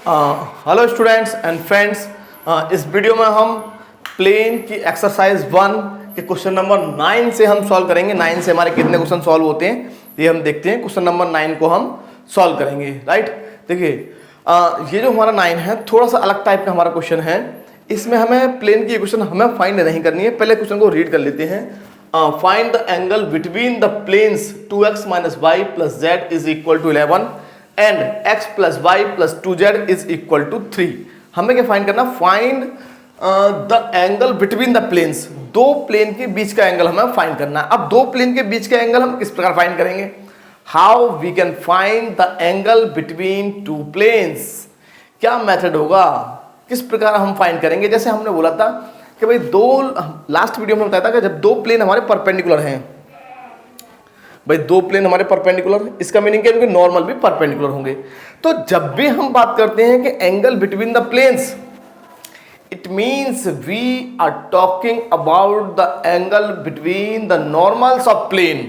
Hello students and friends, इस video में हम प्लेन की एक्सरसाइज 1 के क्वेश्चन नंबर 9 से हम सॉल्व करेंगे। 9 से हमारे कितने क्वेश्चन सॉल्व होते हैं ये हम देखते हैं। क्वेश्चन नंबर 9 को हम सॉल्व करेंगे, राइट। देखिए, ये जो हमारा 9 है थोड़ा सा अलग टाइप का हमारा क्वेश्चन है। इसमें हमें प्लेन की इक्वेशन हमें फाइंड नहीं करनी है। पहले क्वेश्चन को रीड कर लेते हैं। Find the angle between the planes 2x minus y plus z is equal to 11 and x plus y plus 2z is equal to 3। हमें क्या फाइंड करना? Find the angle between the planes. दो plane के बीच का angle हमें find करना है। अब दो प्लेन के बीच का एंगल हम किस प्रकार फाइंड करेंगे? How we can find the angle between two planes. क्या मेथड होगा, किस प्रकार हम फाइंड करेंगे? जैसे हमने बोला था कि भाई लास्ट वीडियो में बताया था कि जब दो प्लेन हमारे परपेंडिकुलर हैं, भाई दो प्लेन हमारे परपेंडिकुलर, इसका मीनिंग क्या है? उनके नॉर्मल भी परपेंडिकुलर होंगे। तो जब भी हम बात करते हैं कि angle between the planes, it means we are talking about the angle between the normals of plane.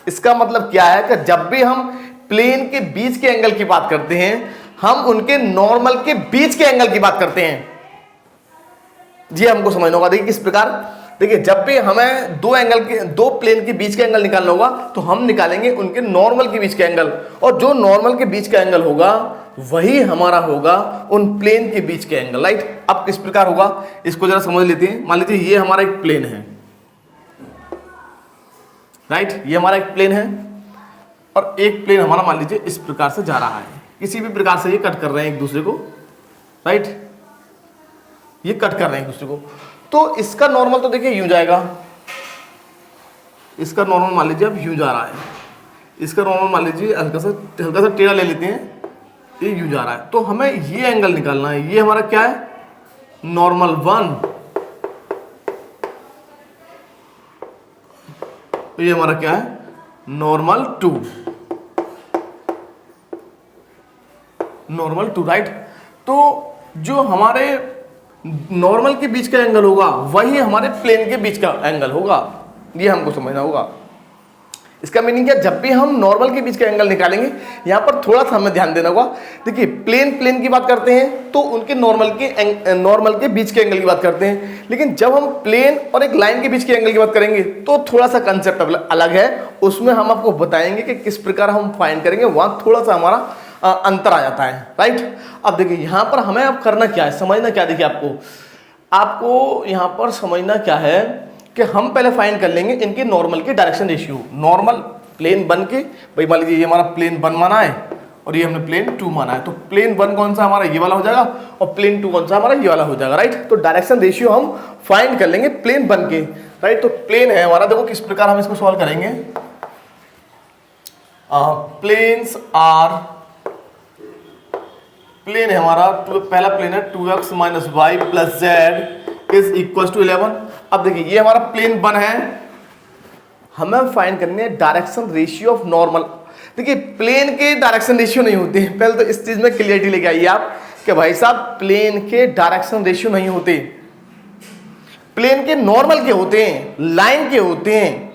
इसका मतलब क्या है कि जब भी हम प्लेन के बीच के एंगल की बात करते हैं, हम उनके नॉर्मल के बीच के एंगल की बात करते हैं। जी हमको समझना होगा। देखिए किस प्रकार, देखिए जब भी हमें दो प्लेन के बीच का एंगल निकालना होगा तो हम निकालेंगे उनके नॉर्मल के बीच का एंगल, और जो नॉर्मल के बीच का एंगल होगा वही हमारा होगा उन प्लेन के बीच के एंगल, राइट। अब किस प्रकार होगा इसको जरा समझ लेते हैं। मान लीजिए ये हमारा एक प्लेन है, राइट, ये हमारा एक प्लेन है और एक प्लेन हमारा मान लीजिए इस प्रकार से जा रहा है। किसी भी प्रकार से ये कट कर रहे हैं एक दूसरे को, राइट, ये कट कर रहे हैं एक दूसरे को। तो इसका नॉर्मल तो देखिए यूं जाएगा, इसका नॉर्मल मान लीजिए अब यूं जा रहा है, इसका नॉर्मल मान लीजिए हल्का सा टेढ़ा ले लेते हैं, ये यूं जा रहा है। तो हमें ये एंगल निकालना है। ये हमारा क्या है? नॉर्मल 1। तो ये हमारा क्या है? Normal 2, normal 2, right. तो जो हमारे नॉर्मल के बीच का एंगल होगा वही हमारे प्लेन के बीच का एंगल होगा। ये हमको समझना होगा। इसका मीनिंग क्या? जब भी हम नॉर्मल के बीच का एंगल निकालेंगे, यहां पर थोड़ा सा हमें ध्यान देना होगा। देखिए प्लेन की बात करते हैं तो उनके नॉर्मल के बीच के एंगल की बात करते हैं, लेकिन जब हम प्लेन और एक लाइन के बीच के एंगल की बात करेंगे तो थोड़ा सा कंसेप्ट अलग है। उसमें हम आपको बताएंगे कि किस प्रकार हम फाइंड करेंगे, वहां थोड़ा सा हमारा अंतर आ जाता है, राइट। अब देखिए यहां पर हमें अब करना क्या है, समझना क्या? देखिए आपको यहां पर समझना क्या है कि हम पहले फाइंड कर लेंगे इनके नॉर्मल के डायरेक्शन रेशियो। नॉर्मल प्लेन 1 के, भाई मान लीजिए ये हमारा प्लेन 1 माना है और ये हमने प्लेन 2 माना है। तो प्लेन 1 कौन सा हमारा? ये वाला हो जाएगा, और प्लेन 2 कौन सा हमारा? ये वाला हो जाएगा, राइट। तो डायरेक्शन रेशियो हम फाइंड कर लेंगे प्लेन 1 के, राइट। तो प्लेन है हमारा, देखो किस प्रकार हम इसको सॉल्व करेंगे। प्लेन है हमारा, पहला प्लेन है 2x minus y plus z is equal to 11। अब देखिए ये हमारा प्लेन 1 है, हमें फाइंड करनी है डायरेक्शन रेशियो ऑफ नॉर्मल। देखिए प्लेन के डायरेक्शन रेशियो नहीं होते हैं, पहले तो इस चीज में क्लियरिटी लेके आइए आप कि भाई साहब प्लेन के डायरेक्शन रेशियो नहीं होते। प्लेन के नॉर्मल के होते हैं, लाइन के होते हैं।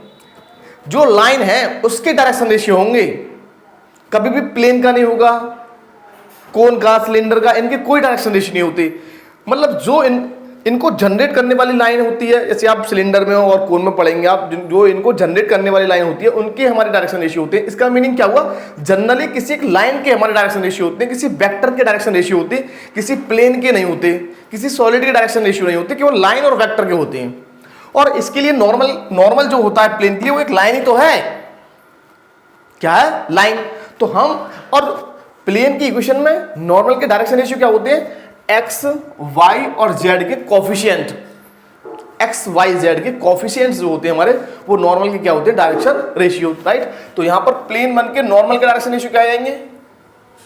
जो लाइन है उसके डायरेक्शन रेशियो होंगे, कभी भी प्लेन का नहीं होगा, कोन का, सिलेंडर का, इनके कोई डायरेक्शन रेशियो नहीं होती। मतलब जो इनको जनरेट करने वाली लाइन होती है, जैसे आप सिलेंडर में और कोन में पढ़ेंगे आप, जो इनको जनरेट करने वाली लाइन होती है उनके हमारे डायरेक्शन रेशियो होते हैं। इसका मीनिंग क्या हुआ? जनरली किसी एक लाइन के हमारे डायरेक्शन रेशियो होते हैं, किसी वेक्टर के डायरेक्शन रेशियो होते हैं, किसी प्लेन के नहीं होते, किसी सॉलिड के डायरेक्शन रेशियो नहीं होते, केवल लाइन और वेक्टर के होते हैं। और इसके लिए नॉर्मल जो होता है प्लेन के लिए वो एक लाइन ही तो है। क्या है? लाइन। तो हम और प्लेन की इक्वेशन में नॉर्मल के डायरेक्शन रेशियो क्या होते हैं? एक्स, वाई और जेड के कोफिशिएंट। एक्स, वाई, जेड के कोफिशिएंट्स जो होते हैं हमारे, वो नॉर्मल के क्या होते हैं? Direction ratio, right. तो यहां पर प्लेन 1 के नॉर्मल के डायरेक्शन रेशियो क्या आएंगे?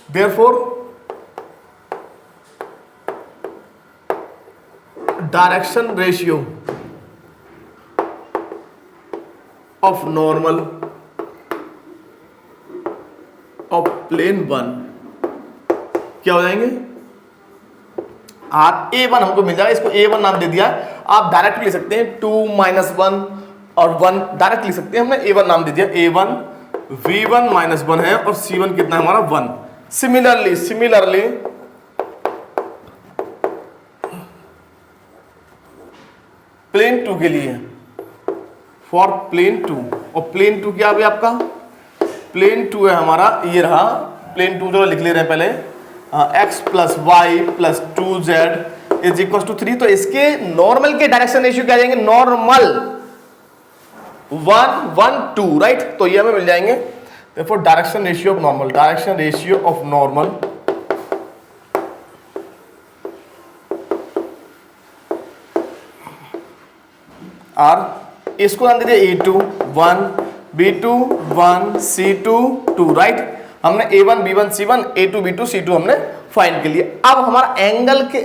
Therefore direction ratio of normal of plane 1 क्या हो जाएंगे? A1 हमको मिल जाएगा, इसको A1 नाम दे दिया। आप डायरेक्ट लिख सकते हैं 2 माइनस 1 और 1 डायरेक्ट लिख सकते हैं, हमने A1 नाम दे दिया। A1 V1 माइनस 1 है और C1 कितना है हमारा? 1। सिमिलरली प्लेन 2 के लिए, फॉर प्लेन 2। और प्लेन 2 क्या है आपका, प्लेन 2 है हमारा, ये रहा प्लेन 2 जो लिख ले रहे हैं पहले, x plus y plus 2z is equal to 3। तो इसके नॉर्मल के डायरेक्शन रेशियो क्या जाएंगे, नॉर्मल 1 1 2, राइट। तो ये हमें मिल जाएंगे, therefore direction ratio of normal, direction ratio of normal are, इसको ध्यान दीजिए A2 1, B2 1, C2 2, राइट। हमने A1 B1 C1 A2 B2 C2 हमने फाइंड के लिए। अब हमारा एंगल के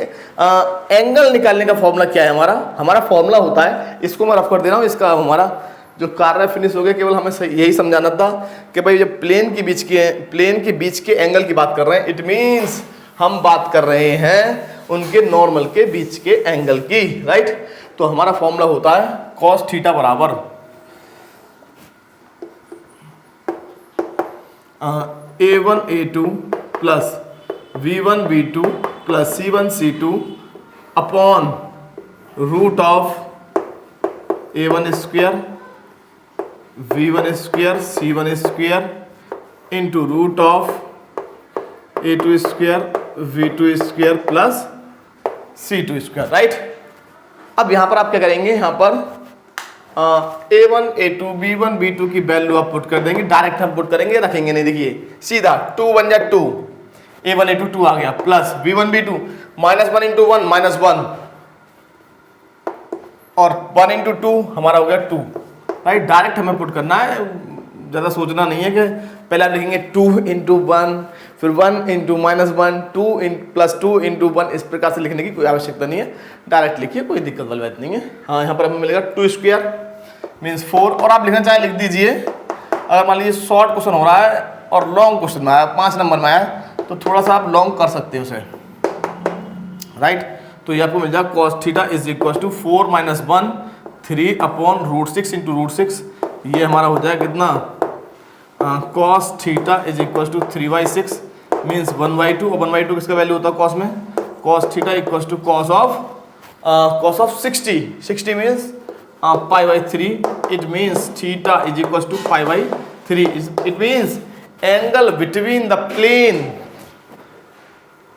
एंगल निकालने का फॉर्मूला क्या है, हमारा फॉर्मूला होता है, इसको मैं रफ कर दे रहा हूं, इसका हमारा जो कार्य फिनिश हो गया। केवल हमें यही समझाना था कि भाई जब प्लेन के बीच के एंगल की बात कर रहे हैं, इट मींस हम बात कर रहे हैं उनके नॉर्मल के बीच के एंगल की, राइट। तो हमारा फॉर्मूला होता है cos थीटा बराबर A1 A2 plus V1 V2 plus C1 C2 upon root of A1 square V1 square C1 square into root of A2 square V2 square plus C2 square, right. अब यहां पर आप क्या करेंगे, यहां पर A1 A2 B1 B2 की value आप पुट कर देंगे, डायरेक्ट हम पुट करेंगे, रखेंगे नहीं, देखिए सीधा 2 1 जा 2, A1 A2 2 आ गया, प्लस B1 B2 -1 इंटू 1 -1 और 1 इंटू 2 हमारा हो गया 2, राइट। डायरेक्ट हमें पुट करना है, ज़्यादा सोचना नहीं है कि पहले आप लिखेंगे 2 इंटू 1 फिर 1 इंटू -1 2 प्लस 2 इंटू 1, इस प्रकार से लिखने की कोई आवश्यकता नहीं है, डायरेक्ट लिखिए, कोई दिक्कत वाली बात नहीं है। हाँ, यहाँ पर हमें मिलेगा 2 स्क्वायर मीन्स 4, और आप लिखना चाहें लिख दीजिए। अगर मान लीजिए शॉर्ट क्वेश्चन हो रहा है और लॉन्ग क्वेश्चन में आया, 5 नंबर में आया, तो थोड़ा सा आप लॉन्ग कर सकते हैं उसे, राइट। तो ये आपको मिल जाएगा cos theta is equal to 4 - 1 3 upon root 6 into root 6, ये हमारा हो जाएगा कितना, cos theta is equal to 3/6 means 1/2, और 1/2 किसका वैल्यू होता है cos में, cos theta equal to cos of 60 means π/3, it means theta is equal to π/3, it means angle between the plane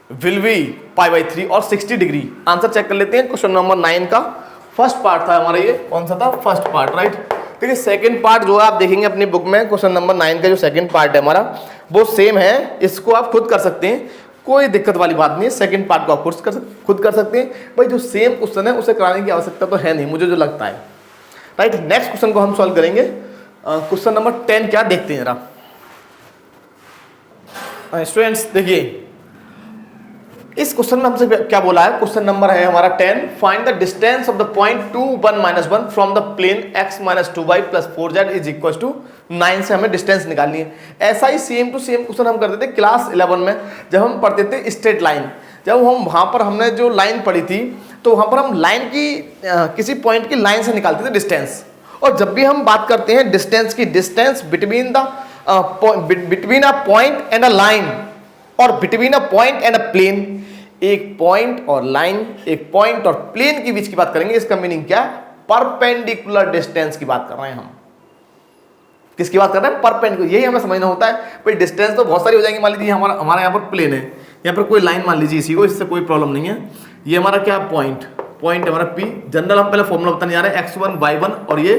will be π/3 और 60 डिग्री। आंसर चेक कर लेते हैं, question number 9 का फर्स्ट पार्ट था हमारा, ये कौन सा था, फर्स्ट पार्ट, राइट। देखिए सेकंड पार्ट जो आप देखेंगे अपनी बुक में, क्वेश्चन नंबर 9 का जो सेकंड पार्ट है हमारा, वो सेम है, इसको आप खुद कर सकते हैं, कोई दिक्कत वाली बात नहीं है। सेकंड पार्ट को आप खुद कर सकते हैं, भाई जो सेम क्वेश्चन है उसे कराने की आवश्यकता तो है नहीं, मुझे जो लगता है, राइट। नेक्स्ट क्वेश्चन को हम सॉल्व करेंगे, क्वेश्चन नंबर 10 क्या देखते हैं जरा स्टूडेंट्स। देखिए इस क्वेश्चन में हमसे क्या बोला है, क्वेश्चन नंबर है हमारा 10, find the distance of the point 2 1 -1 from the plane x - 2y + 4z is equal to 9 से हमें डिस्टेंस निकालनी है। ऐसा ही सेम टू सेम क्वेश्चन हम करते थे क्लास 11 में, जब हम पढ़ते थे स्ट्रेट लाइन। जब हम वहां पर हमने जो लाइन पढ़ी थी, तो वहां पर हम लाइन की किसी पॉइंट की लाइन से निकालते थे डिस्टेंस। और जब भी हम बात करते हैं डिस्टेंस की, distance between a point and a line और between a point and a plane, एक पॉइंट और लाइन, एक पॉइंट और प्लेन के बीच की बात करेंगे। इसका मीनिंग क्या है, परपेंडिकुलर डिस्टेंस की बात कर रहे हैं हम। किसकी बात कर रहे हैं, परपेंडिकुलर। यही हमें समझना होता है, भाई डिस्टेंस तो बहुत सारी हो जाएंगी। मान लीजिए हमारा यहाँ पर प्लेन है, यहाँ पर कोई लाइन मान लीजिए इसी को, इससे कोई प्रॉब्लम नहीं है। ये हमारा क्या पॉइंट हमारा P, जनरल हम पहले फॉर्मूला बताने जा रहे हैं, x1 y1 और ये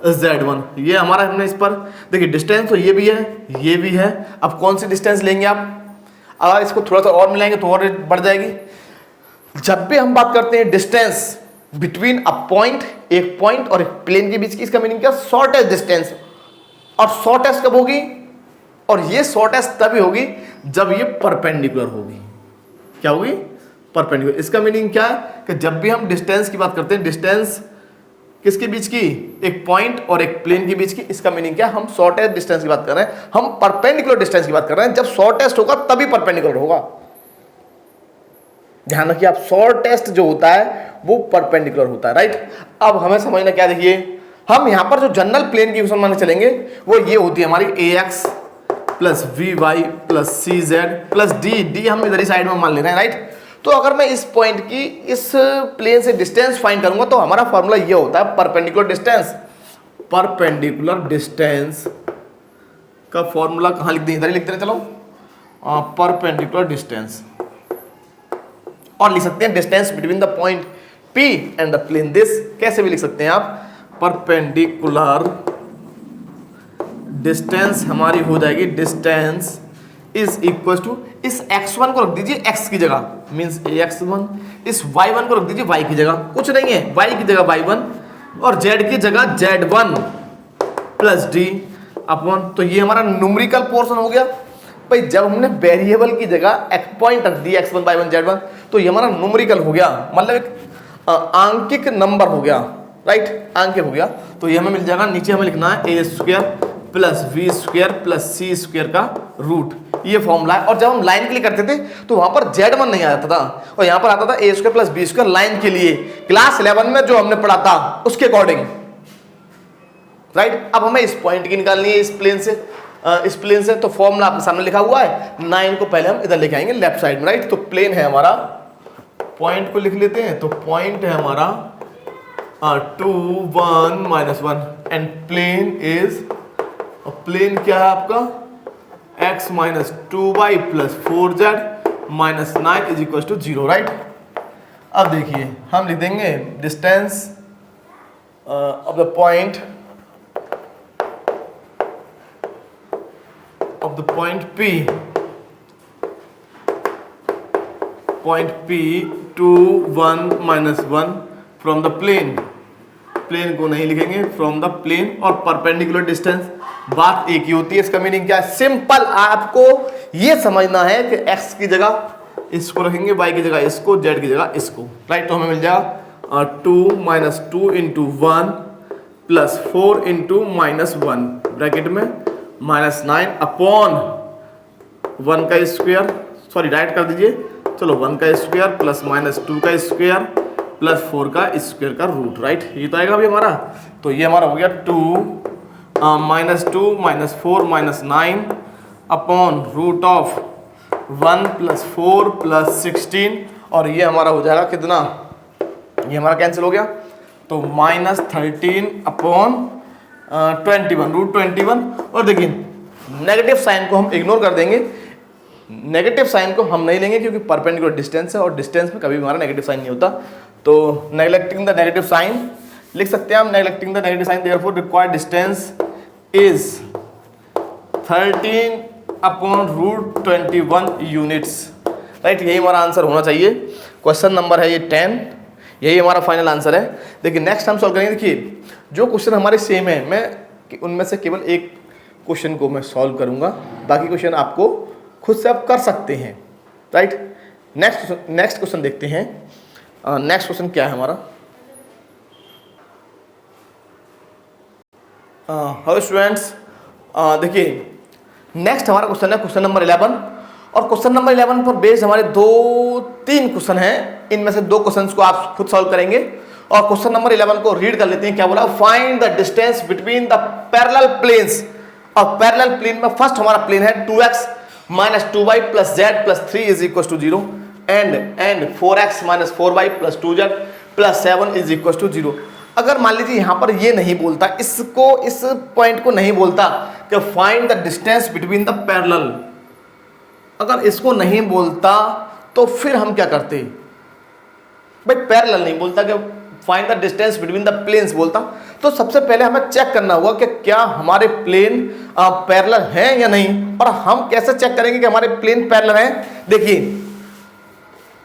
z1, ये हमारा हमने इस पर देखिए डिस्टेंस तो ये भी है। अब कौन सी डिस्टेंस लेंगे आप, अगर इसको थोड़ा सा और मिलाएंगे तो और बढ़ जाएगी। जब भी हम बात करते हैं डिस्टेंस बिटवीन अ पॉइंट, एक पॉइंट और एक प्लेन के बीच की, इसका मीनिंग क्या, शॉर्टेस्ट डिस्टेंस। और शॉर्टेस्ट कब होगी, और ये शॉर्टेस्ट तभी होगी जब ये परपेंडिकुलर होगी। क्या होगी, परपेंडिकुलर। इसका मीनिंग क्या है कि जब भी हम डिस्टेंस की बात करते हैं, डिस्टेंस किसके बीच की, एक पॉइंट और एक प्लेन के बीच की, इसका मीनिंग क्या, हम शॉर्टेस्ट डिस्टेंस की बात कर रहे हैं, हम परपेंडिकुलर डिस्टेंस की बात कर रहे हैं। जब शॉर्टेस्ट होगा तभी परपेंडिकुलर होगा, ध्यान रखिए आप, शॉर्टेस्ट जो होता है वो परपेंडिकुलर होता है, राइट। अब हमें समझना क्या, देखिए हम यहां पर जो जनरल प्लेन की क्वेश्चन माने चलेंगे वो ये होती है हमारी ax + vy + cz + d हम इधर ही साइड में मान ले रहे हैं, राइट। तो अगर मैं इस पॉइंट की इस प्लेन से डिस्टेंस फाइंड करूंगा तो हमारा फॉर्मूला ये होता है परपेंडिकुलर डिस्टेंस। परपेंडिकुलर डिस्टेंस का फॉर्मूला कहाँ लिख दें, इधर ही लिखते हैं, चलो परपेंडिकुलर डिस्टेंस, और लिख सकते हैं distance between the point P and the plane this, कैसे भी लिख सकते हैं आप, परपेंडिकुलर डिस्टेंस हमारी हो जाएगी डिस्टेंस इज इक्वल टू, इस x1 को रख दीजिए x की जगह, मींस x1, इस y1 को रख दीजिए y की जगह, कुछ नहीं है, y की जगह y1 और z की जगह z1 प्लस d अपॉन, तो ये हमारा न्यूमेरिकल पोर्शन हो गया भाई। जब हमने वेरिएबल की जगह एक पॉइंट रख दिया x1 y1 z1 तो ये हमारा न्यूमेरिकल हो गया, मतलब एक आंकिक नंबर हो गया, राइट, आंकिक हो गया। तो ये हमें मिल जाएगा, नीचे हमें लिखना है a² plus v² plus c² का रूट, ये फॉर्मूला है। और जब हम लाइन के लिए करते थे तो वहां पर z1 नहीं आता था और यहां पर आता था a² प्लस b² लाइन के लिए, क्लास 11 में जो हमने पढ़ा था उसके अकॉर्डिंग, राइट। अब हमें इस पॉइंट की निकालनी है इस प्लेन से, तो फॉर्मूला आपके सामने लिखा हुआ है, 9 को पहले हम इधर लेके आएंगे लेफ्ट साइड में, राइट। तो प्लेन है हमारा, पॉइंट को लिख लेते हैं, तो पॉइंट है हमारा 2 1 -1 एंड प्लेन इज, प्लेन क्या है आपका x minus 2y plus 4z minus 9 is equal to 0, right. अब देखिए हम लिख देंगे distance of the point P, point P 2 1 -1 from the plane, plane को नहीं लिखेंगे, फ्रॉम द प्लेन, और परपेंडिकुलर डिस्टेंस बात एक ही होती है। इसका मीनिंग क्या है, सिंपल, आपको ये समझना है कि x की जगह इसको रखेंगे, y की जगह इसको, z की जगह इसको, राइट। तो हमें मिल जाएगा 2 - 2 × 1 प्लस 4 × -1 ब्रैकेट में -9 अपॉन 1 का स्क्वायर, सॉरी राइट कर दीजिए, चलो 1 का स्क्वायर प्लस -2 का स्क्वायर प्लस 4 का स्क्वायर का रूट, राइट। ये तो आएगा अभी हमारा, तो ये हमारा हो गया 2 -2 -4 -9 अपॉन रूट ऑफ 1 + 4 + 16, और ये हमारा हो जाएगा कितना, ये हमारा कैंसिल हो गया, तो -13 अपॉन 21 √21। और देखिए नेगेटिव साइन को हम इग्नोर कर देंगे, नेगेटिव साइन को हम नहीं लेंगे क्योंकि परपेंडिकुलर डिस्टेंस है और डिस्टेंस में कभी भी हमारा नेगेटिव साइन नहीं होता। तो नेग्लेक्टिंग द नेगेटिव साइन लिख सकते हैं हम, neglecting the negative sign, therefore required distance is 13 upon √21 units, right. यही हमारा आंसर होना चाहिए। क्वेश्चन नंबर है ये 10, यही हमारा फाइनल आंसर है। देखिए नेक्स्ट हम सॉल्व करेंगे। देखिए जो क्वेश्चन हमारे सेम है, मैं उनमें से केवल एक क्वेश्चन को मैं सॉल्व करूंगा, बाकी क्वेश्चन आपको खुद से आप कर सकते हैं, राइट। नेक्स्ट क्वेश्चन देखते हैं। नेक्स्ट क्वेश्चन क्या है हमारा, हेलो स्टूडेंट्स, देखिए नेक्स्ट हमारा क्वेश्चन है क्वेश्चन नंबर 11, और क्वेश्चन नंबर 11 पर बेस्ड हमारे 2-3 क्वेश्चन हैं, इनमें से 2 क्वेश्चंस को आप खुद सॉल्व करेंगे। और क्वेश्चन नंबर 11 को रीड कर लेते हैं, क्या बोला, find the distance between the parallel planes. और पैरेलल प्लेन में फर्स्ट हमारा प्लेन है 2x - 2y + z + 3 is equal to 0 and 4x - 4y + 2z + 7 is equal to 0। अगर मान लीजिए यहाँ पर ये नहीं बोलता, इसको, इस पॉइंट को नहीं बोलता कि find the distance between the parallel, अगर इसको नहीं बोलता तो फिर हम क्या करते भाई, पैरेलल नहीं बोलता कि find the distance between the planes बोलता, तो सबसे पहले हमें चेक करना होगा कि क्या हमारे प्लेन पैरेलल हैं या नहीं। और हम कैसे चेक करेंगे कि हमारे प्लेन पैरेलल हैं, देखिए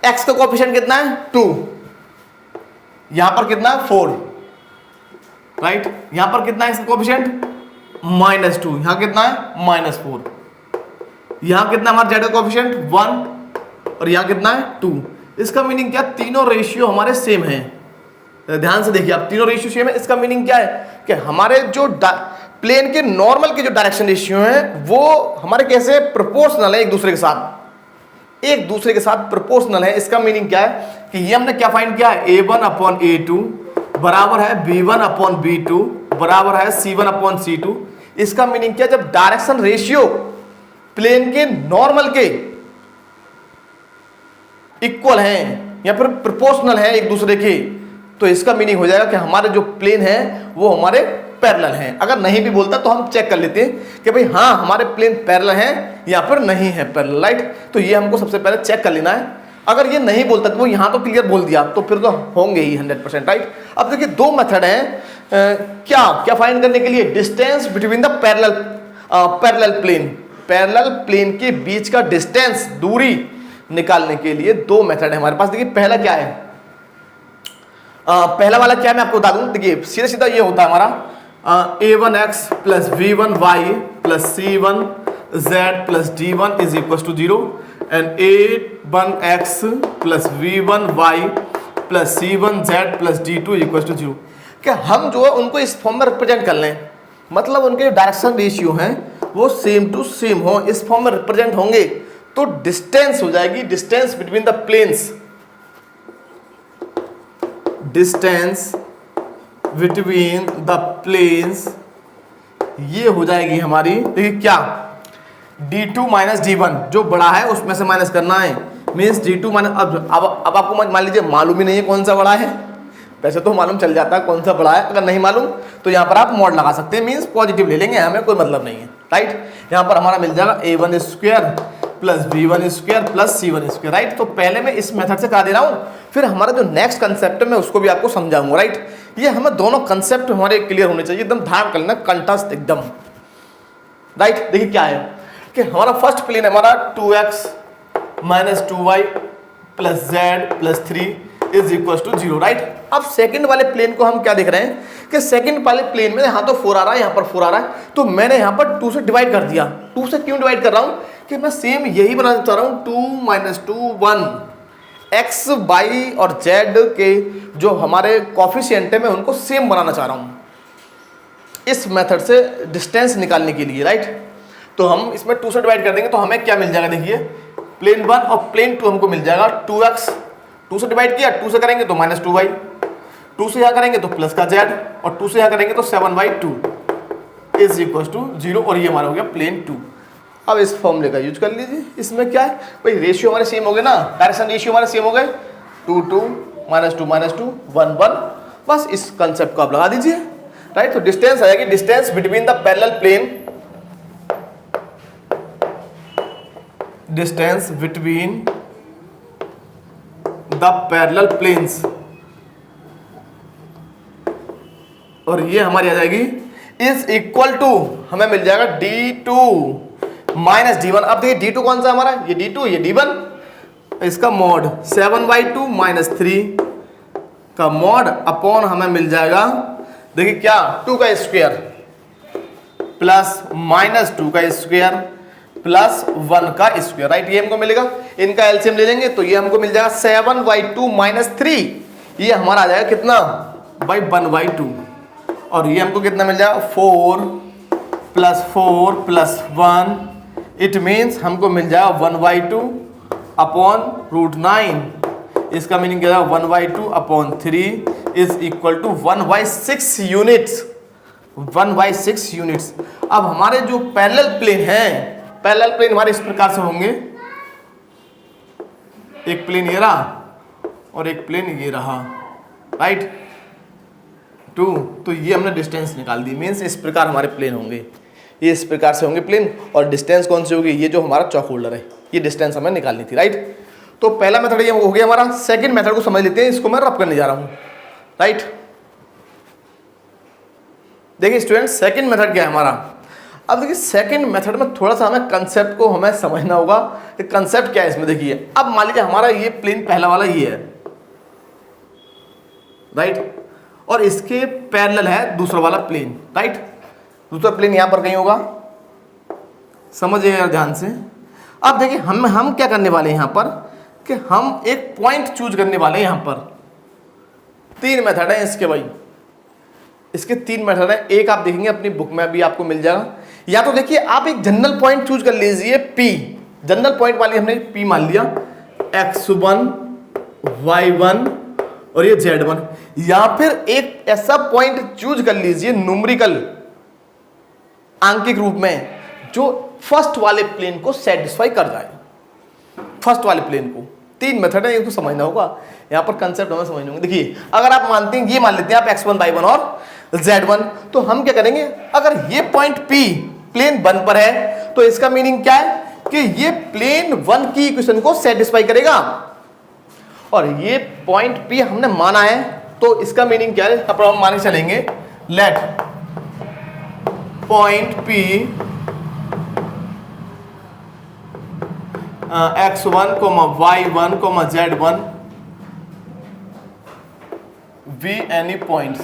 x का कोएफिशिएंट कितना है 2, यहां पर कितना है 4, राइट। यहां पर कितना है इसका कोएफिशिएंट -2, यहां कितना है -4, यहां कितना हमारा z का कोएफिशिएंट 1 और यहां कितना है 2। इसका मीनिंग क्या, तीनों रेशियो हमारे सेम हैं। ध्यान से देखिए आप, तीनों रेशियो सेम है। इसका मीनिंग क्या है कि हमारे जो प्लेन के नॉर्मल के जो डायरेक्शन रेशियो हैं वो हमारे कैसे प्रोपोर्शनल है, एक दूसरे के साथ प्रोपोर्शनल है। इसका मीनिंग क्या है कि ये हमने क्या फाइंड किया है, a1/a2 बराबर है b1/b2 बराबर है c1/c2। इसका मीनिंग क्या, जब डायरेक्शन रेशियो प्लेन के नॉर्मल के इक्वल हैं या फिर प्रोपोर्शनल है एक दूसरे के, तो इसका मीनिंग हो जाएगा कि हमारे जो प्लेन है वो हमारे पैरेलल हैं। अगर नहीं भी बोलता तो हम चेक कर लेते हैं कि भाई हाँ हमारे प्लेन पैरेलल हैं या फिर नहीं है पैरेलल, राइट। तो ये हमको सबसे पहले चेक कर लेना है। अगर ये नहीं बोलता तो वो यहाँ तो क्लियर बोल दिया तो फिर तो होंगे ही 100%, राइट। अब देखिए दो मेथड हैं क्या क्या फाइंड करने के लिए, distance between the parallel plane, parallel plane के बीच का डिस्टेंस, दूरी निकालने के लिए दो मेथड है हमारे पास। देखिए पहला क्या है, पहला वाला क्या मैं आपको बता दूं। देखिए सीधा सीधा ये होता है हमारा a1x plus v1y plus c1z plus d1 is equal to 0 and a1x plus v1y plus c1z plus d2 is equal to 0। क्या हम जो है उनको इस फॉर्म में रिप्रेजेंट कर लें, मतलब उनके जो डायरेक्शन रेशियो हैं वो सेम टू सेम हो, इस फॉर्म में रिप्रेजेंट होंगे तो डिस्टेंस हो जाएगी, distance between the planes, distance between the planes ये हो जाएगी हमारी। देखिए क्या d2 माइनस d1 जो बड़ा है उसमें से माइनस करना है, मीन्स d2 माइनस अब आपको मान लीजिए मालूम ही नहीं है कौन सा बड़ा है, वैसे तो मालूम चल जाता है कौन सा बड़ा है, अगर नहीं मालूम तो यहाँ पर आप मॉड लगा सकते हैं, मीन्स पॉजिटिव ले लेंगे, हमें कोई मतलब नहीं है, राइट। यहाँ पर हमारा मिल जाएगा a1 square plus b1 square plus c1 square, right. तो पहले मैं इस मेथड से करा दे रहा हूँ, फिर हमारा जो नेक्स्ट कंसेप्ट है मैं उसको भी आपको समझाऊंगा, राइट। ये हमें दोनों कंसेप्ट हमारे क्लियर होने चाहिए, एकदम ध्यान कर लेना, कंठस्थ एकदम, राइट। देखिए क्या है कि हमारा फर्स्ट प्लेन है हमारा 2x minus 2y plus z plus 3 is equal to 0, right. अब सेकंड वाले प्लेन को हम क्या देख रहे हैं कि सेकंड वाले प्लेन में यहाँ तो 4 आ रहा है, यहाँ पर 4 आ रहा है, तो मैंने यहाँ पर 2 से डिवाइड कर दिया। 2 से क्यों डिवाइड कर रहा हूँ कि मैं सेम यही बनाना चाह रहा हूँ, 2 माइनस 2 1, x y और z के जो हमारे कॉफिशिएंट है मैं उनको सेम बनाना चाह रहा हूँ इस मेथड से डिस्टेंस निकालने के लिए, राइट। तो हम इसमें 2 से डिवाइड कर देंगे तो हमें क्या मिल जाएगा, देखिए प्लेन 1 और प्लेन 2 हमको मिल जाएगा 2x, 2 से डिवाइड किया, 2 से करेंगे तो माइनस 2y, 2 से यहाँ करेंगे तो प्लस का z और 2 से यहाँ करेंगे तो 7/2 इज इक्वल टू 0, और ये हमारा हो गया प्लेन 2। अब इस फॉर्मूले का यूज कर लीजिए, इसमें क्या है भाई रेशियो हमारे सेम हो गए ना, डायरेक्शन रेशियो हमारे सेम हो गए, 2 2 माइनस 2 माइनस 2 1 1, बस इस कंसेप्ट को आप लगा दीजिए, राइट। तो डिस्टेंस आ जाएगी, distance between the parallel plane, distance between the parallel planes, और ये हमारी आ जाएगी इज इक्वल टू, हमें मिल जाएगा d2 माइनस d1। अब देखिए d2 कौन सा हमारा, ये d2 ये d1, इसका मॉड 7/2 माइनस 3 का मॉड अपॉन हमें मिल जाएगा, देखिए क्या 2 का स्क्वायर प्लस माइनस 2 का स्क्वायर प्लस 1 का स्क्वायर, राइट। ये हमको मिलेगा, इनका एलसीएम ले लेंगे तो ये हमको मिल जाएगा 7/2 माइनस 3, ये हमारा आ जाएगा कितना बाई 1/2, और ये हमको कितना मिल जाएगा 4 प्लस 1, इट मीन्स हमको मिल जाएगा 1/2 अपॉन √9, इसका मीनिंग क्या है 1/2 upon 3 is equal to 1/6 units, 1/6 units. अब हमारे जो पैरेलल प्लेन हैं, पैरेलल प्लेन हमारे इस प्रकार से होंगे, एक प्लेन ये रहा और एक प्लेन ये रहा, राइट 2, तो ये हमने डिस्टेंस निकाल दी, मीन्स इस प्रकार हमारे प्लेन होंगे, ये इस प्रकार से होंगे प्लेन, और डिस्टेंस कौन सी होगी, ये जो हमारा चॉक होल्डर है, ये डिस्टेंस हमें निकालनी थी, राइट। तो पहला मेथड ये हो गया हमारा। सेकंड मेथड को समझ लेते हैं, इसको मैं रब करने जा रहा हूं, राइट। देखिए स्टूडेंट सेकंड मेथड क्या है हमारा। अब देखिए सेकंड मेथड में थोड़ा सा हमें कंसेप्ट को हमें समझना होगा कि कंसेप्ट क्या है इसमें। देखिए अब मान लीजिए हमारा ये प्लेन पहला वाला ये है, राइट, और इसके पैरेलल है दूसरा वाला प्लेन, राइट। दूसरा प्लेन यहां पर कहीं होगा, समझिएगा ध्यान से। अब देखिए हम क्या करने वाले हैं यहां पर कि हम एक पॉइंट चूज करने वाले हैं। यहां पर 3 मेथड है इसके भाई, इसके 3 मेथड है। एक आप देखेंगे अपनी बुक में भी आपको मिल जाएगा, या तो देखिए आप एक जनरल पॉइंट चूज कर लीजिए P, जनरल पॉइंट वाली हमने P मान लिया, x1 y1 और ये z1, या फिर एक ऐसा पॉइंट चूज कर लीजिए न्यूमेरिकल आंकिक रूप में जो फर्स्ट वाले प्लेन को सेटिस्फाई कर जाए, फर्स्ट वाले प्लेन को, तीन मेथड है, ये तो समझना होगा, यहाँ पर कंसेप्ट हमें समझना होगा। देखिए अगर आप मानते हैं, ये मान लेते हैं आप x1 y1 और z1, तो हम क्या करेंगे, अगर ये पॉइंट P प्लेन 1 पर है तो इसका मीनिंग क्या है कि ये प्लेन 1 की इक्वेशन को सेटिस्फाई करेगा, और ये पॉइंट P हमने माना है, तो इसका मीनिंग क्या है, अब हम मान के चलेंगे let point P x1, y1, z1 be any points,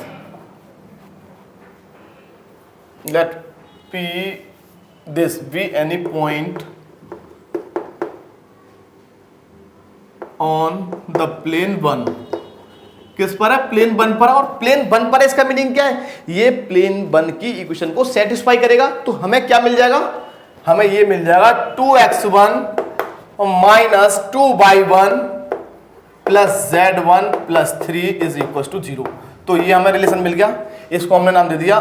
let P this be any point on the plane 1, किस पर है, प्लेन 1 पर, और प्लेन 1 पर है, इसका मीनिंग क्या है, ये प्लेन 1 की इक्वेशन को सेटिस्फाई करेगा। तो हमें क्या मिल जाएगा, हमें ये मिल जाएगा 2x1 minus 2y1 plus z1 plus 3 is equal to 0। तो ये हमें रिलेशन मिल गया, इसको हमने नाम दे दिया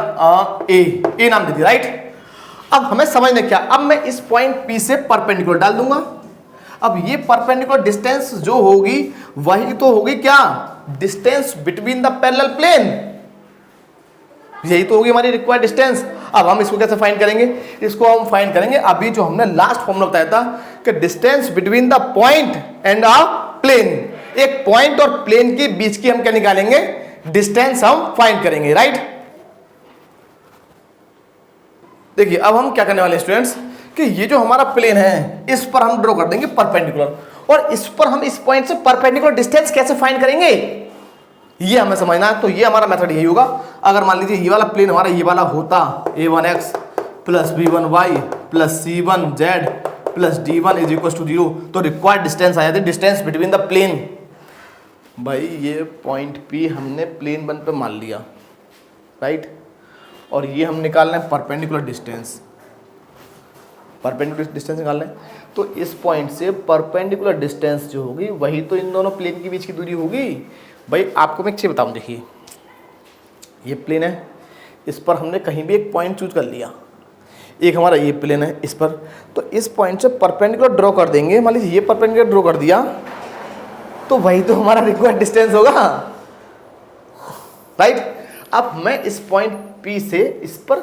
ए नाम दे दिया, राइट। अब हमें समझना क्या, अब मैं इस पॉइंट P से परपेंडिकुलर डाल दूंगा। अब ये परपेंडिकुलर डिस्टेंस जो होगी वही तो होगी क्या, distance between the parallel plane, यही तो होगी हमारी रिक्वायर्ड डिस्टेंस। अब हम इसको कैसे फाइंड करेंगे, इसको हम फाइंड करेंगे अभी जो हमने लास्ट फॉर्मूला बताया था कि distance between the point and a plane, एक पॉइंट और प्लेन के बीच की हम क्या निकालेंगे, डिस्टेंस हम फाइंड करेंगे, राइट। देखिए अब हम क्या करने वाले स्टूडेंट्स कि ये जो हमारा प्लेन है इस पर हम ड्रॉ कर देंगे परपेंडिकुलर, और इस पर हम इस पॉइंट से परपेंडिकुलर डिस्टेंस कैसे फाइंड करेंगे ये हमें समझना है। तो ये हमारा मेथड यही होगा, अगर मान लीजिए ये वाला प्लेन हमारा ये वाला होता a1x plus b1y plus c1z plus d1 is equal to 0, तो रिक्वायर्ड डिस्टेंस आ जाती है डिस्टेंस बिटवीन द प्लेन। भाई ये पॉइंट P हमने प्लेन 1 पे मान लिया, राइट, और ये हम निकाल रहे हैं परपेंडिकुलर डिस्टेंस, परपेंडिकुलर डिस्टेंस निकाल रहे हैं, तो इस पॉइंट से परपेंडिकुलर डिस्टेंस जो होगी वही तो इन दोनों प्लेन के बीच की दूरी होगी। भाई आपको मैं एक चीज़ बताऊं, देखिए ये प्लेन है, इस पर हमने कहीं भी एक पॉइंट चूज कर लिया, एक हमारा ये प्लेन है इस पर, तो इस पॉइंट से परपेंडिकुलर ड्रॉ कर देंगे, मान लीजिए ये परपेंडिकुलर ड्रॉ कर दिया तो वही तो हमारा रिक्वायर्ड डिस्टेंस होगा, राइट। अब मैं इस पॉइंट P से इस पर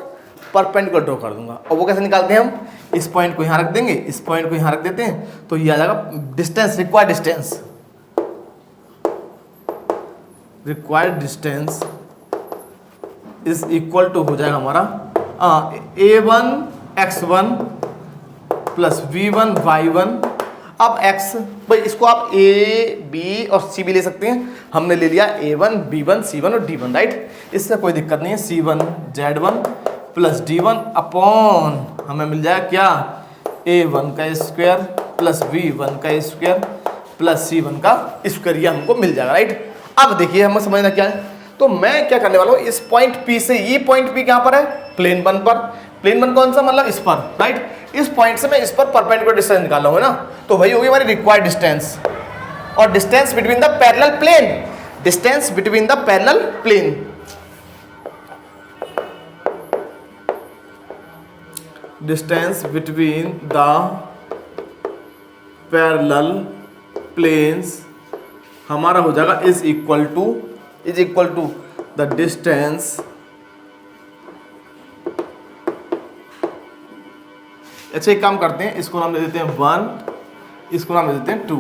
परपेंडिकुलर ड्रॉ कर दूंगा, और वो कैसे निकालते हैं हम, इस पॉइंट को यहाँ रख देंगे, इस पॉइंट को यहाँ रख देते हैं, तो ये आ जाएगा distance, required distance is equal to हो जाएगा हमारा a1 x1 plus v1 y1। अब x, भाई इसको आप a b और c भी ले सकते हैं, हमने ले लिया a1 b1 c1 और d1, राइट, इससे कोई दिक्कत नहीं है। c1 z1 plus d1 upon हमें मिल जाएगा क्या, a1 का स्क्वायर प्लस v1 का स्क्वायर प्लस c1 का स्क्वायर, ये हमको मिल जाएगा, राइट। अब देखिए हमें समझना क्या है, तो मैं क्या करने वाला हूँ, इस पॉइंट P से, ये पॉइंट P कहाँ पर है, प्लेन 1 पर, प्लेन 1 कौन सा, मतलब इस पर, राइट, इस पॉइंट से मैं इस पर परपेंडिकुलर डिस्टेंस निकाल रहा हूँ ना, तो वही होगी हमारी रिक्वायर्ड डिस्टेंस, और distance between the parallel plane, distance between the parallel plane, distance between the parallel planes हमारा हो जाएगा is equal to the distance, अच्छा एक काम करते हैं, इसको नाम दे देते हैं 1, इसको नाम दे देते हैं 2,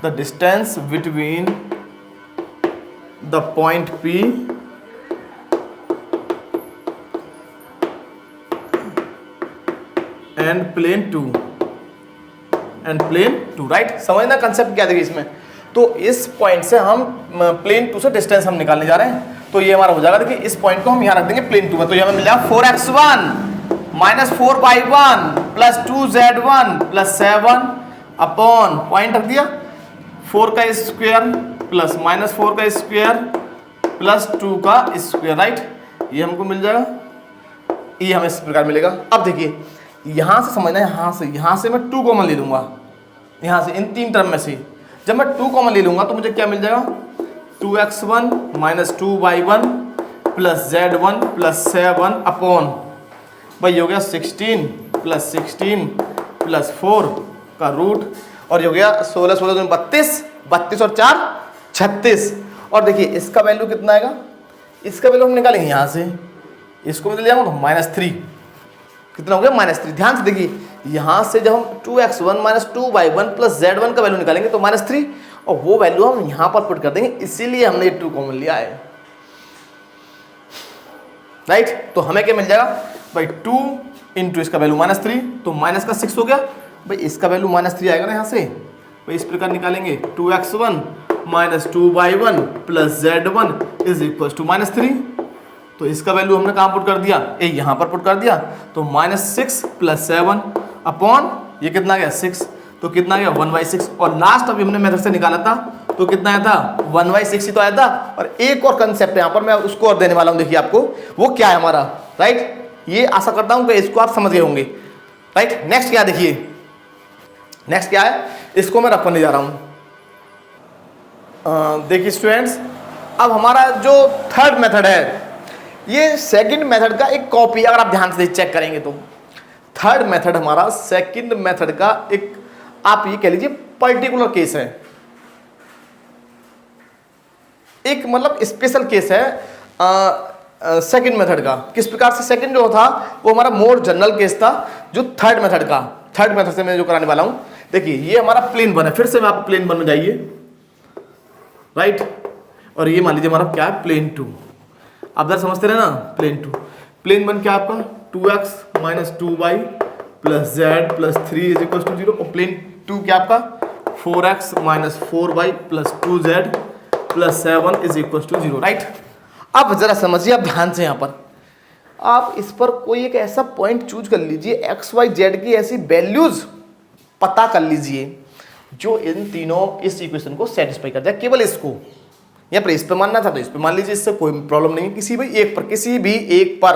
the distance between the point P and plane 2, right. समझना कंसेप्ट क्या देखिए इसमें, तो इस पॉइंट से हम प्लेन 2 से डिस्टेंस हम निकालने जा रहे हैं, तो ये हमारा हो जाएगा, देखिए इस पॉइंट को हम यहाँ रख देंगे प्लेन 2 में, तो ये हमें मिल जाएगा 4x1 minus 4y1 plus 2z1 plus 7 upon point रख दिया 4 का स्क्वायर प्लस माइनस 4 का स्क्वायर प्लस 2 का स्क्वायर, राइट, ये हमको मिल जाएगा, ये हमें इस प्रकार मिलेगा। अब देखिए यहाँ से समझना है, यहाँ से मैं 2 कॉमन ले लूँगा, यहाँ से इन तीन टर्म में से जब मैं 2 कॉमन ले लूँगा तो मुझे क्या मिल जाएगा, 2x1 minus 2y1 plus z1 plus 7 upon, भाई हो गया 16 प्लस 4 का रूट, और ये हो गया 16 16 दूनी 32, 32 और 4 36। और देखिए इसका वैल्यू कितना आएगा, इसका वैल्यू हम निकालेंगे यहाँ से, इसको मैं ले जाऊँगा तो -3, कितना हो गया -3। ध्यान से देखिए यहाँ से जब हम 2x1 - 2y1 + z1 का वैल्यू निकालेंगे तो -3, और वो वैल्यू हम यहाँ पर पुट कर देंगे, इसीलिए हमने ये 2 कॉमन लिया है, राइट। तो हमें क्या मिल जाएगा भाई 2 इंटू इसका वैल्यू -3, तो माइनस का 6 हो गया भाई, इसका वैल्यू -3 आएगा ना यहाँ से भाई। इस प्रकार निकालेंगे 2x1 - 2y1 + z1 = -3, तो इसका वैल्यू हमने कहाँ पुट कर दिया, ए यहाँ पर पुट कर दिया, तो -6 + 7 अपॉन ये कितना आ गया 6, तो कितना आ गया 1/6। और लास्ट अभी हमने मेथड से निकाला था तो कितना आया था 1/6 ही तो आया था। और एक और कंसेप्ट यहाँ पर मैं उसको और देने वाला हूँ, देखिए आपको वो क्या है हमारा, राइट। ये आशा करता हूँ कि इसको आप समझ गए होंगे, राइट। नेक्स्ट क्या देखिए, नेक्स्ट क्या है, इसको मैं रख करने जा रहा हूँ। देखिए स्टूडेंट्स, अब हमारा जो थर्ड मेथड है ये सेकंड मेथड का एक कॉपी, अगर आप ध्यान से चेक करेंगे तो थर्ड मेथड हमारा सेकंड मेथड का एक, आप ये कह लीजिए पर्टिकुलर केस है, एक मतलब स्पेशल केस है सेकंड मेथड का। किस प्रकार से, सेकंड जो था वो हमारा मोर जनरल केस था, जो थर्ड मेथड का, थर्ड मेथड से मैं जो कराने वाला हूं। देखिए ये हमारा प्लेन वन है, फिर से मैं आप प्लेन वन में जाइए, राइट। और ये मान लीजिए हमारा क्या है प्लेन टू, आप इधर समझते रहे ना, प्लेन टू। प्लेन वन क्या आपका 2x - 2y + z + 3 = 0, और प्लेन टू क्या आपका 4x - 4y + 2z + 7 = 0, राइट। अब जरा समझिए आप ध्यान से, यहाँ पर आप इस पर कोई एक ऐसा पॉइंट चूज कर लीजिए, x y z की ऐसी वैल्यूज पता कर लीजिए जो इन तीनों इस इक्वेशन को सेटिस्फाई कर जाए, केवल इसको। या पर इस पे मानना था तो इस पे मान लीजिए, इससे कोई प्रॉब्लम नहीं है, किसी भी एक पर, किसी भी एक पर।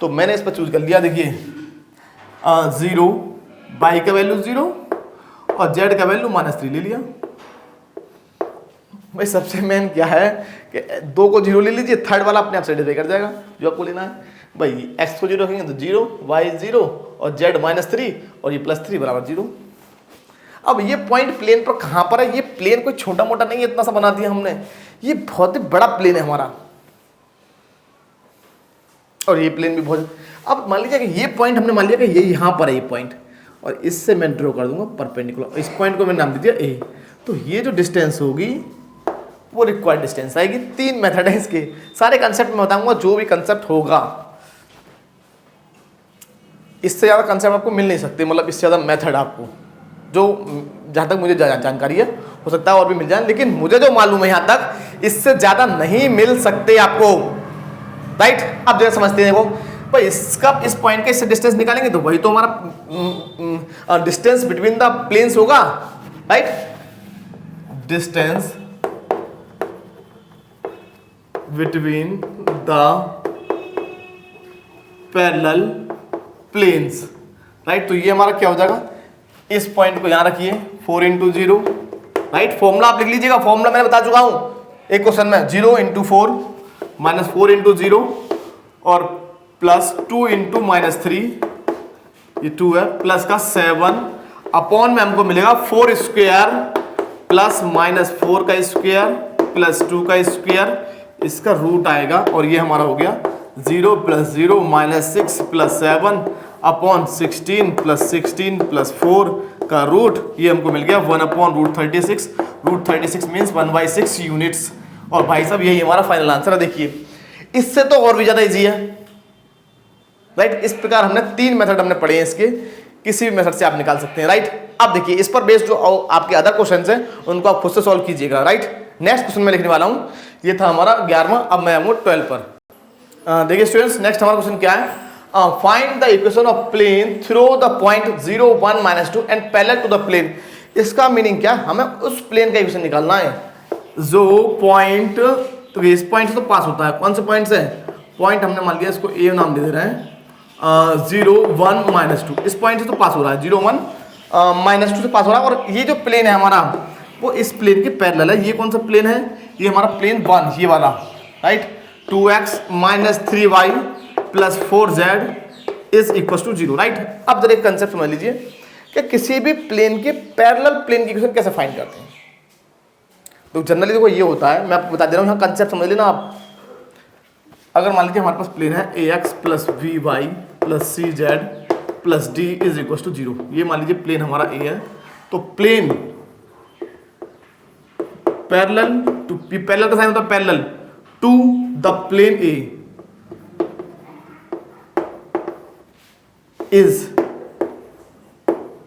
तो मैंने इस पर चूज कर लिया, देखिए 0, y का वैल्यू 0 और z का वैल्यू -3 ले लिया। भाई सबसे मेन क्या है कि 2 को 0 ले लीजिए, थर्ड वाला अपने आप सेटिस्फाई कर जाएगा जो आपको लेना है। भाई x को 0 रखेंगे तो 0, y 0 और z -3 और ये +3 = 0। अब ये पॉइंट प्लेन पर कहां पर है, ये प्लेन कोई छोटा मोटा नहीं है, इतना सा बना दिया हमने, ये बहुत ही बड़ा प्लेन है हमारा, और ये प्लेन भी बहुत। अब मान लीजिए कि ये पॉइंट हमने मान लिया कि ये यहां पर है ये पॉइंट, और इससे मैं ड्रॉ कर दूंगा परपेंडिकुलर, इस पॉइंट को मैंने नाम दे दिया ए। तो ये जो डिस्टेंस होगी वो रिक्वायर्ड डिस्टेंस आएगी। 3 मेथड है इसके, सारे कंसेप्ट में बताऊंगा, जो भी कंसेप्ट होगा, इससे ज्यादा कंसेप्ट आपको मिल नहीं सकते, मतलब इससे ज्यादा मेथड आपको, जो जहाँ तक मुझे जानकारी है, हो सकता है और भी मिल जाए, लेकिन मुझे जो मालूम है यहाँ तक, इससे ज़्यादा नहीं मिल सकते आपको, राइट। अब जैसे समझते हैं, देखो भाई इसका इस पॉइंट का इससे डिस्टेंस निकालेंगे तो वही तो हमारा डिस्टेंस बिटवीन द प्लेन्स होगा, right. Distance between the parallel planes, right. तो ये हमारा क्या हो जाएगा, इस पॉइंट को यहां रखिए 4 × 0, राइट। फॉर्मूला आप लिख लीजिएगा, फॉर्मूला मैंने बता चुका हूं एक क्वेश्चन में, 0 × 4 -4 × 0 और +2 × -3, ये 2 है, प्लस का 7 अपॉन में हमको मिलेगा 4² + -4 का स्क्वायर + 2 का स्क्वायर, इसका रूट आएगा, और ये हमारा हो गया 0 + 0 -6 + 7 अपॉन 16 + 16 + 4 का रूट, ये हमको मिल गया 1/√36। √36 मीन्स 1/6 यूनिट्स। और भाई साहब यही हमारा फाइनल आंसर है। देखिए इससे तो और भी ज्यादा इजी है, राइट। इस प्रकार हमने 3 मेथड हमने पढ़े हैं इसके, किसी भी मेथड से आप निकाल सकते हैं, राइट। अब देखिए इस पर बेस्ड जो आपके अदर क्वेश्चंस हैं उनको आप खुद से सॉल्व कीजिएगा, राइट। नेक्स्ट क्वेश्चन मैं लिखने वाला हूं, ये था हमारा 11वां, अब मैं आऊंगा 12 पर। देखिए स्टूडेंट्स, नेक्स्ट हमारा क्वेश्चन क्या है, find the equation of plane through the point 0, 1, -2 and parallel to the plane. इसका मीनिंग क्या, हमें उस प्लेन का इक्वेशन निकालना है जो पॉइंट, तो इस पॉइंट से तो पास होता है, कौन से पॉइंट से, पॉइंट हमने मान लिया इसको ए नाम दे दे रहे हैं, 0, 1, -2, इस पॉइंट से तो पास हो रहा है, 0, 1, -2 से पास हो रहा है। और ये जो प्लेन है हमारा वो इस प्लेन के पैरेलल है। ये कौन सा प्लेन है, ये हमारा प्लेन 1, ये वाला, right. 2x - 3y + 4z = 0, right. अब जरा एक कंसेप्ट समझ लीजिए, कि किसी भी प्लेन के पैरेलल प्लेन की इक्वेशन कैसे फाइंड करते हैं। तो जनरली देखो ये होता है, मैं आपको बता दे रहा हूँ, यहाँ कंसेप्ट समझ लेना आप। अगर मान लीजिए हमारे पास प्लेन है ax plus v y plus c z plus d is equal to 0, ये मान लीजिए प्लेन हमारा ए है। तो प्लेन पैरेलल टू, पैरेलल का साइन होता है parallel to the plane A is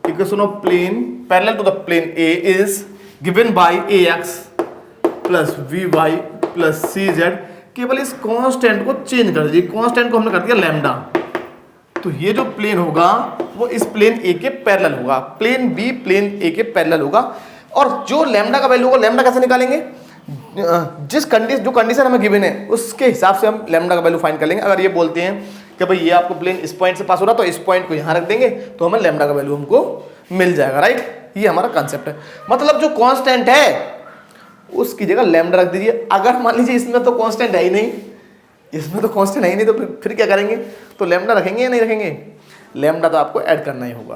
equation of plane parallel to the plane A is given by ax plus v y plus c z. केवल इस constant को change कर दीजिए, constant को हमने कर दिया लैम्डा। तो ये जो प्लेन होगा वो इस प्लेन ए के पैरेलल होगा, प्लेन बी प्लेन ए के पैरेलल होगा। और जो लैम्डा का वैल्यू होगा, लैम्डा कैसे निकालेंगे, जो कंडीशन हमें गिवन है उसके हिसाब से हम लैम्डा का वैल्यू फाइंड कर लेंगे। अगर ये बोलते हैं कि भाई ये आपको प्लेन इस पॉइंट से पास हो रहा है, तो इस पॉइंट को यहाँ रख देंगे तो हमें लैम्डा का वैल्यू हमको मिल जाएगा, राइट। ये हमारा कंसेप्ट है, मतलब जो कांस्टेंट है उसकी जगह लैम्डा रख दीजिए। अगर मान लीजिए इसमें तो कांस्टेंट है ही नहीं, इसमें तो कांस्टेंट है ही नहीं, तो फिर क्या करेंगे, तो लैम्डा रखेंगे या नहीं रखेंगे, लैम्डा तो आपको ऐड करना ही होगा,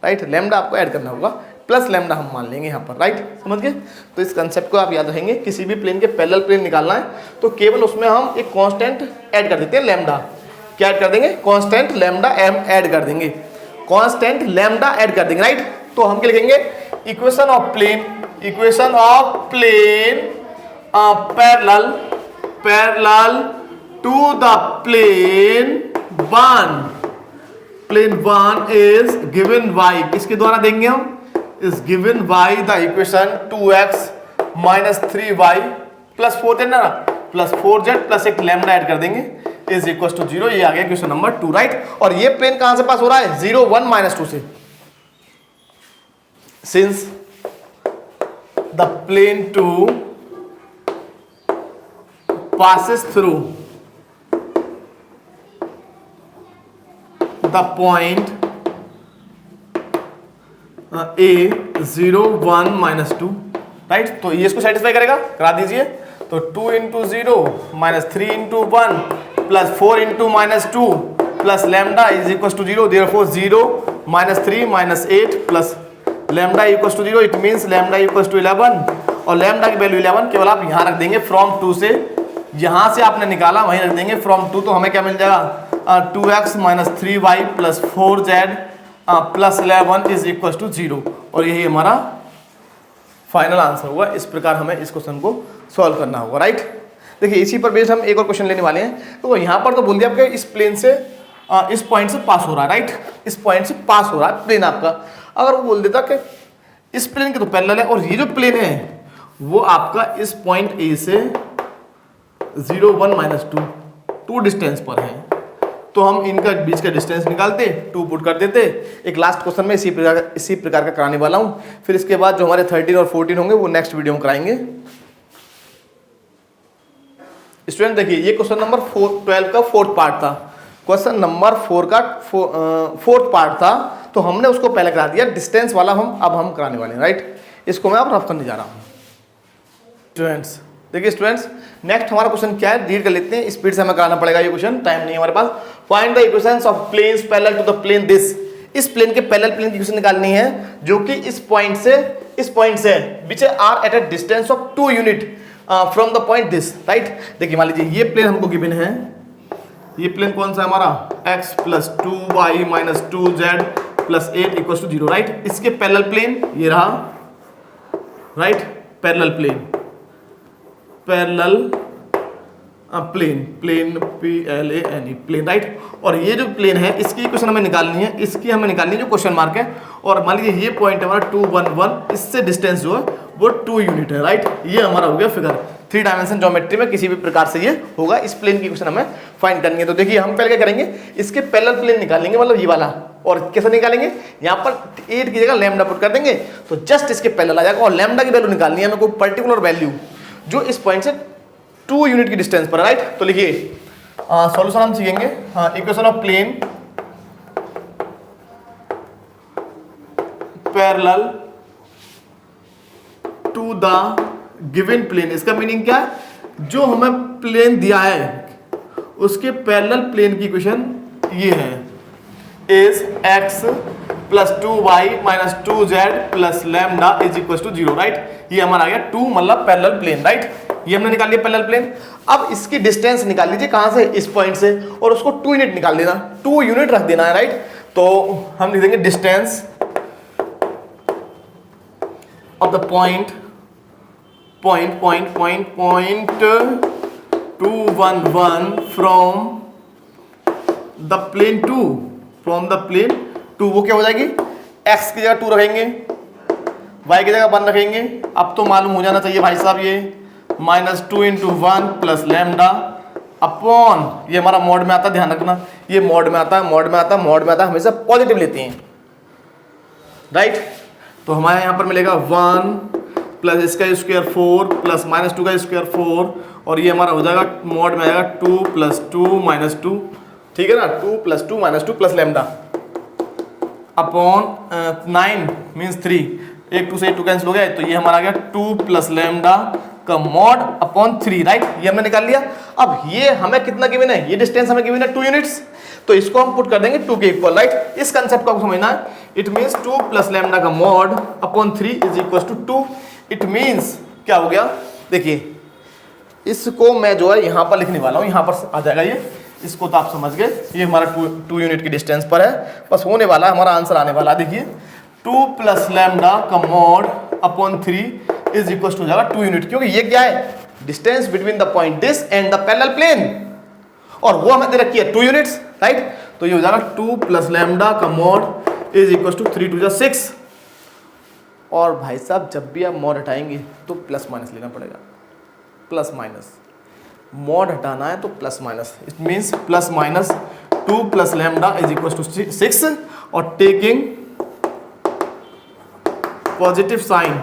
राइट। लैम्डा आपको ऐड करना होगा, प्लस लैम्डा हम मान लेंगे यहाँ पर, राइट। समझ गए। तो इस कंसेप्ट को आप याद रखेंगे, किसी भी प्लेन के पैरेलल प्लेन निकालना है तो केवल उसमें हम एक कांस्टेंट ऐड कर देते हैं, लैम्डा। क्या ऐड कर देंगे, कांस्टेंट लैम्डा एम ऐड कर देंगे, कांस्टेंट लैम्डा ऐड कर देंगे, राइट। तो हम क्या लिखेंगे, equation of plane parallel to the plane one is given by, किसके द्वारा देंगे हम, is given by the equation 2x minus 3y plus 4z ना, प्लस 4z प्लस एक लैम्डा ऐड कर देंगे इज इक्वल टू 0। ये आ गया क्वेश्चन नंबर 2, राइट। और ये प्लेन कहां से पास हो रहा है, 0 1 माइनस 2 से। Since the plane 2 passes through the point A 0 1 minus 2, right. तो ये इसको सेटिस्फाई करेगा, करा दीजिए। तो 2 into 0 minus 3 into 1 plus 4 into minus 2 plus lambda is equal to 0। Therefore 0 minus 3 minus 8 plus lambda equal to 0, it means lambda equal to 11। और lambda की value 11 केवल आप यहाँ रख देंगे फ्रॉम 2 से, यहाँ से आपने निकाला वहीं रख देंगे फ्रॉम 2। तो हमें क्या मिल जाएगा, 2x minus 3y plus 4z plus 11 is equal to 0। और यही हमारा फाइनल आंसर होगा। इस प्रकार हमें इस क्वेश्चन को सॉल्व करना होगा, राइट। देखिए इसी पर बेस्ड हम एक और क्वेश्चन लेने वाले हैं। तो यहाँ पर तो बोल दिया आपके इस प्लेन से इस पॉइंट से पास हो रहा है, राइट। इस पॉइंट से पास हो रहा है प्लेन आपका। अगर वो बोल देता कि इस प्लेन के तो पैरेलल है और ये जो प्लेन है वो आपका इस पॉइंट ए से 0 1 माइनस 2 डिस्टेंस पर है, तो हम इनका बीच का डिस्टेंस निकालते, 2 पुट कर देते। एक लास्ट क्वेश्चन में इसी प्रकार का कराने वाला हूं। फिर इसके बाद जो हमारे 13 और 14 होंगे वो नेक्स्ट वीडियो में कराएंगे। स्टूडेंट देखिए ये क्वेश्चन नंबर 12 का फोर्थ पार्ट था, क्वेश्चन नंबर 4 का फोर्थ पार्ट था। तो हमने उसको पहले करा दिया, डिस्टेंस वाला अब हम कराने वाले हैं, राइट। इसको मैं अब रफ करने जा रहा हूँ। स्टूडेंट्स देखिए स्टूडेंट्स, नेक्स्ट हमारा क्वेश्चन क्या है, रीड कर लेते हैं, स्पीड से हमें कराना पड़ेगा ये क्वेश्चन, टाइम नहीं है हमारे पास। Find the equations of planes parallel to the plane this. इस प्लेन के पैरेलल प्लेन की इक्वेशन निकालनी है जो कि इस पॉइंट से which are at a distance of 2 unit from the point this, right. देखिए मान लीजिए ये प्लेन हमको गिवन है, ये प्लेन कौन सा है हमारा, x plus 2y minus 2z plus 8 equal to 0, right. इसके पैरेलल प्लेन ये रहा, right. Parallel plane PLANE plane, right. और ये जो प्लेन है इसकी इक्वेशन हमें निकालनी है, इसकी हमें निकालनी है जो क्वेश्चन मार्क है। और मान लीजिए ये पॉइंट हमारा 2 1 1, इससे डिस्टेंस जो है वो 2 यूनिट है, राइट। ये हमारा हो गया फिगर। 3 डायमेंशन ज्योमेट्री में किसी भी प्रकार से ये होगा। इस प्लेन की इक्वेशन हमें फाइंड करनी है। तो देखिए हम पहले क्या करेंगे, इसके पैरेलल प्लेन निकालेंगे, मतलब ये वाला। और कैसे निकालेंगे, यहाँ पर 8 की जगह लैम्डा पुट कर देंगे तो जस्ट इसके पैरेलल आ जाएगा। और लैम्डा की वैल्यू निकालनी है हमें, कोई पर्टिकुलर वैल्यू जो इस पॉइंट से 2 यूनिट की डिस्टेंस पर, राइट। तो लिखिए सॉल्यूशन हम सीखेंगे। Equation of plane parallel to the given plane. इसका मीनिंग क्या है, जो हमें प्लेन दिया है उसके पैरेलल प्लेन की इक्वेशन ये है, is x plus 2y minus 2z plus lambda is equal to 0, right. ये हमारा आ गया 2 मतलब पैरेलल प्लेन, राइट। ये हमने निकाल लिया पैरेलल प्लेन। अब इसकी डिस्टेंस निकाल लीजिए कहां से, इस पॉइंट से, और उसको 2 यूनिट निकाल देना, 2 यूनिट रख देना है, राइट। तो हम लिख देंगे distance of the point 211 from the plane 2, from the plane 2, वो क्या हो जाएगी, x की जगह 2 रखेंगे, y की जगह 1 रखेंगे। अब तो मालूम हो जाना चाहिए भाई साहब, ये minus 2 into 1 plus lambda upon, ये हमारा मॉड में आता है, ध्यान रखना, ये मॉड में आता है, मॉड में आता है, मॉड में आता है, हमेशा पॉजिटिव लेते हैं, राइट। तो हमारे यहाँ पर मिलेगा 1 प्लस इसका स्क्वायर 4 प्लस माइनस 2 का स्क्वायर 4, और ये हमारा हो जाएगा मॉड में आएगा 2 प्लस 2 माइनस 2, ठीक है ना, 2 plus 2 minus 2 plus lambda upon 9 means 3, 1 2 से 2 कैंसिल हो गया, तो ये हमारा आ गया 2 प्लस लैम्डा का मॉड अपॉन 3, राइट। ये हमने निकाल लिया। अब ये हमें कितना गिवन है, ये डिस्टेंस हमें गिवन है 2 यूनिट्स, तो इसको हम पुट कर देंगे 2 के इक्वल, राइट। इस कंसेप्ट को आपको समझना है। इट मीन्स 2 प्लस लैम्डा का mod upon 3 is equal to 2। It means क्या हो गया, देखिए इसको मैं जो है यहाँ पर लिखने वाला हूँ, यहाँ पर आ जाएगा ये, इसको तो आप समझ गए, ये हमारा 2 यूनिट की डिस्टेंस पर है, बस होने वाला है, हमारा आंसर आने वाला है। देखिए 2 प्लस लैम्डा का mod upon 3 is equal to हो जाएगा 2 यूनिट, क्योंकि ये क्या है, distance between the point this and the parallel plane, और वो हमें दे रखी है 2 यूनिट्स, राइट। तो ये हो जाएगा 2 प्लस लैम्डा का मॉड इज इक्वल टू 3 2 6। और भाई साहब जब भी आप मॉड हटाएंगे तो प्लस माइनस लेना पड़ेगा, प्लस माइनस, मॉड हटाना है तो plus minus, it means plus minus 2 plus lambda is equal to 6, और टेकिंग पॉजिटिव साइन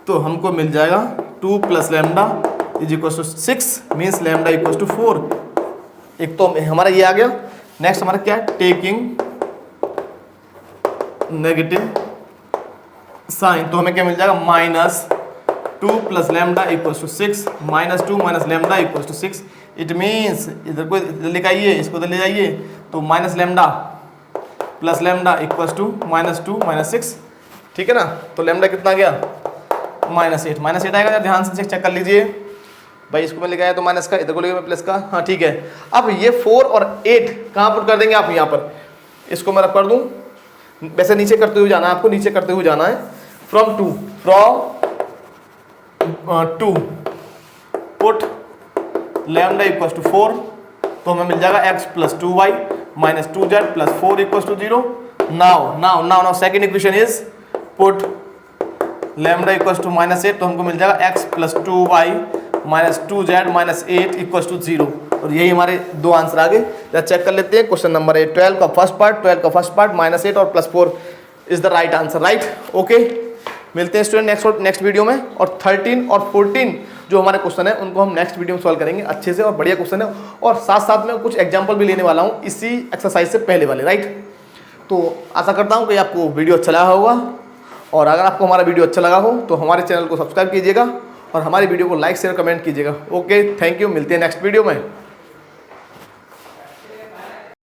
तो हमको मिल जाएगा 2 plus lambda is equal to 6 means lambda equal to 4। एक तो हमारा ये आ गया। नेक्स्ट हमारा क्या है, टेकिंग नेगेटिव साइन, तो हमें क्या मिल जाएगा, minus 2 plus lambda equal to 6 minus 2 minus lambda equal to 6। It means इधर को लेकर आइए, इसको इधर ले जाइए, तो minus lambda plus lambda equal to minus 2 minus 6, ठीक है ना। तो लैम्डा कितना गया, -8, -8 आएगा, ध्यान से चेक कर लीजिए भाई, इसको मैं लेके आया तो माइनस का, इधर को लेकर प्लस का, हाँ ठीक है। अब ये 4 और 8 कहाँ पुट कर देंगे आप, यहाँ पर, इसको मैं रख कर दूँ, वैसे नीचे करते हुए जाना है आपको, नीचे करते हुए जाना है, from 2 put lambda equal to 4, तो हमें मिल जाएगा x plus 2y minus 2z plus 4 equal to 0। Now second equation is put lambda equal to -8, तो हमको मिल जाएगा x plus 2y minus 2z minus 8 equal to 0, और यही हमारे 2 आंसर आ गए। चेक कर लेते हैं क्वेश्चन नंबर 8, 12 का फर्स्ट पार्ट -8 और +4 is the right answer, right. Okay, मिलते हैं स्टूडेंट नेक्स्ट वीडियो में। और 13 और 14 जो हमारे क्वेश्चन है उनको हम नेक्स्ट वीडियो में सॉल्व करेंगे अच्छे से, और बढ़िया क्वेश्चन है, और साथ साथ में कुछ एग्जाम्पल भी लेने वाला हूँ इसी एक्सरसाइज से पहले वाले, राइट। तो आशा करता हूँ कि आपको वीडियो अच्छा लगा होगा, और अगर आपको हमारा वीडियो अच्छा लगा हो तो हमारे चैनल को सब्सक्राइब कीजिएगा, और हमारी वीडियो को लाइक शेयर कमेंट कीजिएगा। ओके, थैंक यू, मिलते हैं नेक्स्ट वीडियो में।